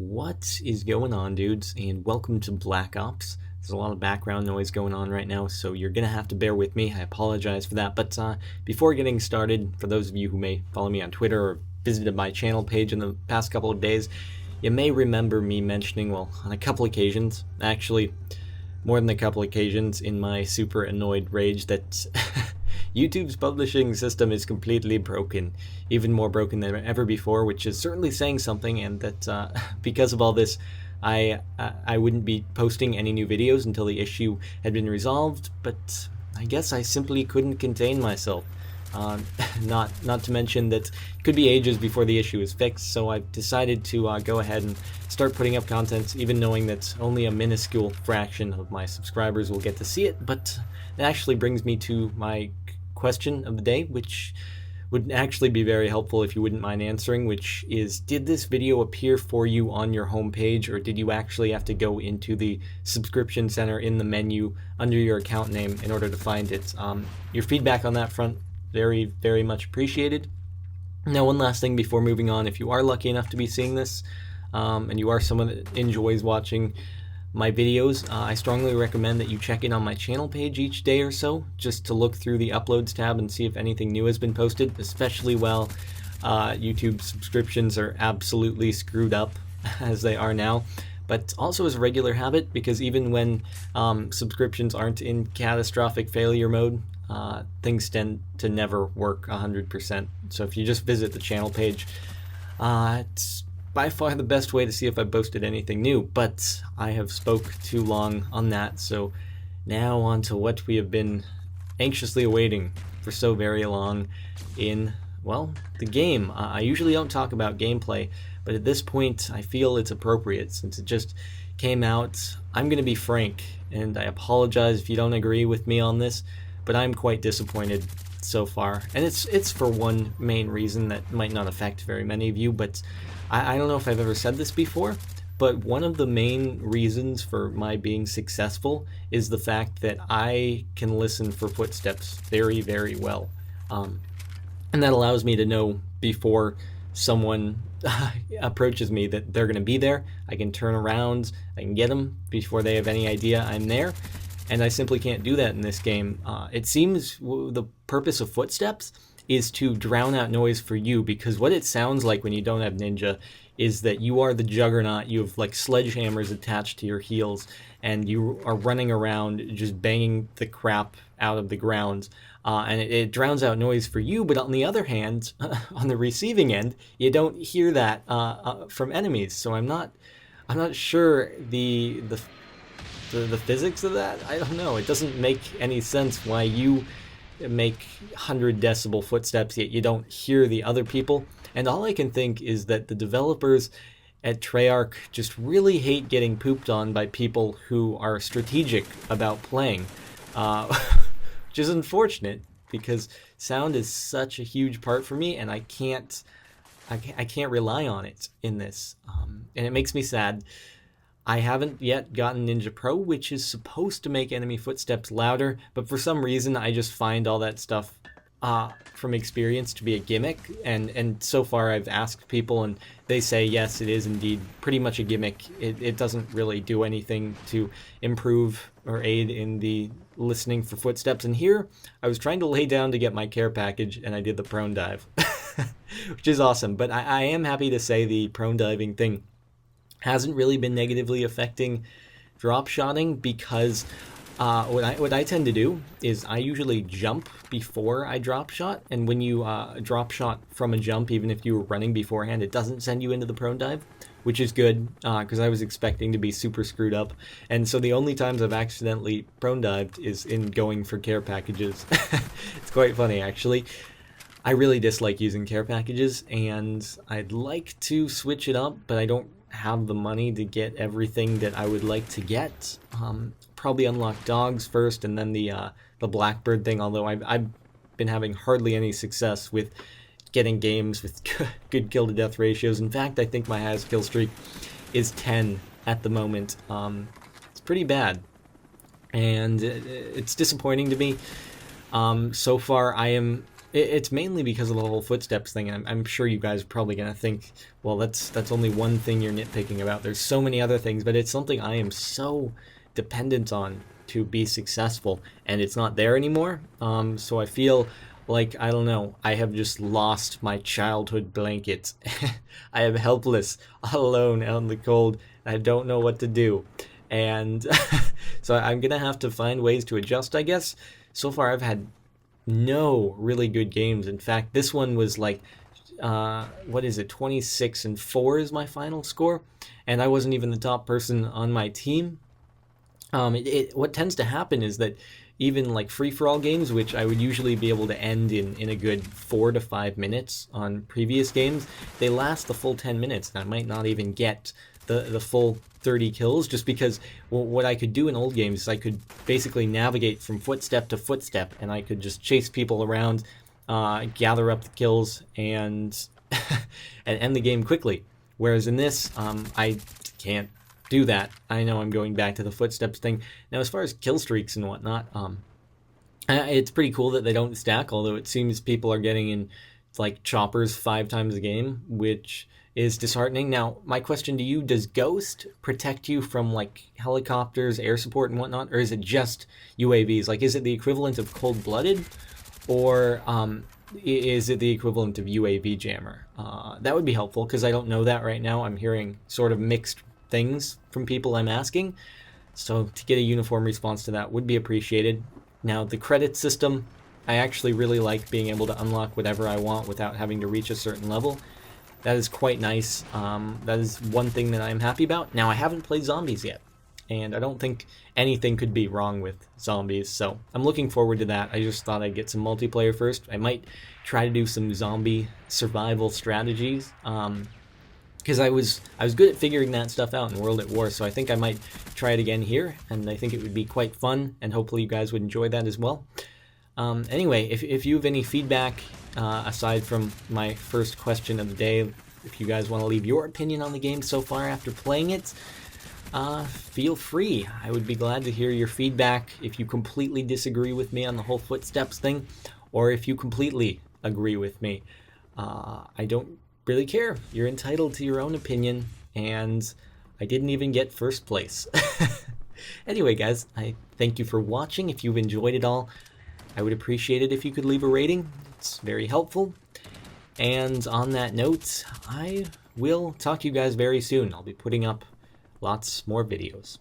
What is going on, dudes, and welcome to Black Ops. There's a lot of background noise going on right now, so you're gonna have to bear with me. I apologize for that, but before getting started, for those of you who may follow me on Twitter or visited my channel page in the past couple of days, you may remember me mentioning, well, on a couple occasions, actually more than a couple occasions, in my super annoyed rage that YouTube's publishing system is completely broken, even more broken than ever before, which is certainly saying something, and that because of all this, I wouldn't be posting any new videos until the issue had been resolved, but I guess I simply couldn't contain myself. Not to mention that it could be ages before the issue is fixed, so I decided to go ahead and start putting up content, even knowing that only a minuscule fraction of my subscribers will get to see it. But it actually brings me to my question of the day, which would actually be very helpful if you wouldn't mind answering, which is, did this video appear for you on your homepage, or did you actually have to go into the subscription center in the menu under your account name in order to find it? Your feedback on that front, very, very much appreciated. Now, one last thing before moving on: if you are lucky enough to be seeing this, and you are someone that enjoys watching my videos, I strongly recommend that you check in on my channel page each day or so, just to look through the uploads tab and see if anything new has been posted, especially while YouTube subscriptions are absolutely screwed up as they are now. But also as a regular habit, because even when subscriptions aren't in catastrophic failure mode, things tend to never work 100%. So if you just visit the channel page, it's by far the best way to see if I posted anything new. But I have spoke too long on that, so now on to what we have been anxiously awaiting for so very long in, well, the game. I usually don't talk about gameplay, but at this point I feel it's appropriate since it just came out. I'm going to be frank, and I apologize if you don't agree with me on this, but I'm quite disappointed so far. And it's for one main reason that might not affect very many of you, but I don't know if I've ever said this before, but one of the main reasons for my being successful is the fact that I can listen for footsteps very, very well. And that allows me to know before someone approaches me that they're going to be there. I can turn around, I can get them before they have any idea I'm there. And I simply can't do that in this game. It seems the purpose of footsteps is to drown out noise for you, because what it sounds like when you don't have ninja is that you are the juggernaut. You have like sledgehammers attached to your heels, and you are running around just banging the crap out of the ground. And it drowns out noise for you, but on the other hand, on the receiving end, you don't hear that from enemies. So I'm not sure the physics of that. I don't know. It doesn't make any sense why you make 100 decibel footsteps yet you don't hear the other people. And all I can think is that the developers at Treyarch just really hate getting pooped on by people who are strategic about playing, which is unfortunate because sound is such a huge part for me, and I can't rely on it in this, and it makes me sad. I haven't yet gotten Ninja Pro, which is supposed to make enemy footsteps louder, but for some reason I just find all that stuff from experience to be a gimmick, and so far I've asked people and they say yes, it is indeed pretty much a gimmick. It doesn't really do anything to improve or aid in the listening for footsteps. And here I was trying to lay down to get my care package and I did the prone dive, which is awesome. But I am happy to say the prone diving thing hasn't really been negatively affecting drop shotting, because what I tend to do is I usually jump before I drop shot, and when you drop shot from a jump, even if you were running beforehand, it doesn't send you into the prone dive, which is good, because I was expecting to be super screwed up. And so the only times I've accidentally prone dived is in going for care packages. It's quite funny, actually. I really dislike using care packages, and I'd like to switch it up, but I don't have the money to get everything that I would like to get. Probably unlock dogs first, and then the Blackbird thing, although I've been having hardly any success with getting games with good kill to death ratios. In fact, I think my highest kill streak is 10 at the moment. It's pretty bad, and it's disappointing to me. So far I am It's mainly because of the whole footsteps thing. I'm sure you guys are probably gonna think, well, that's only one thing you're nitpicking about. There's so many other things, but it's something I am so dependent on to be successful, and it's not there anymore. So I feel like, I don't know, I have just lost my childhood blanket. I am helpless, all alone out in the cold. I don't know what to do, and so I'm gonna have to find ways to adjust, I guess. So far, I've had no really good games. In fact, this one was like, what is it, 26-4 is my final score, and I wasn't even the top person on my team. What tends to happen is that even like free-for-all games, which I would usually be able to end in a good 4 to 5 minutes on previous games, they last the full 10 minutes, and I might not even get the full 30 kills, just because, well, what I could do in old games is I could basically navigate from footstep to footstep, and I could just chase people around, gather up the kills, and and end the game quickly. Whereas in this, I can't do that. I know I'm going back to the footsteps thing. Now, as far as kill streaks and whatnot, it's pretty cool that they don't stack, although it seems people are getting in like choppers 5 times a game, which is disheartening. Now, my question to you, does Ghost protect you from like helicopters, air support and whatnot, or is it just UAVs? Like, is it the equivalent of Cold-Blooded, or is it the equivalent of UAV Jammer? That would be helpful, because I don't know that right now. I'm hearing sort of mixed things from people I'm asking, so to get a uniform response to that would be appreciated. Now, the credit system, I actually really like being able to unlock whatever I want without having to reach a certain level. That is quite nice. That is one thing that I'm happy about. Now, I haven't played zombies yet, and I don't think anything could be wrong with zombies, so I'm looking forward to that. I just thought I'd get some multiplayer first. I might try to do some zombie survival strategies, because I was good at figuring that stuff out in World at War, so I think I might try it again here, and I think it would be quite fun, and hopefully you guys would enjoy that as well. Anyway, if you have any feedback, aside from my first question of the day, if you guys want to leave your opinion on the game so far after playing it, feel free. I would be glad to hear your feedback if you completely disagree with me on the whole footsteps thing, or if you completely agree with me. I don't really care. You're entitled to your own opinion, and I didn't even get first place. Anyway, guys, I thank you for watching. If you've enjoyed it all, I would appreciate it if you could leave a rating. It's very helpful. And on that note, I will talk to you guys very soon. I'll be putting up lots more videos.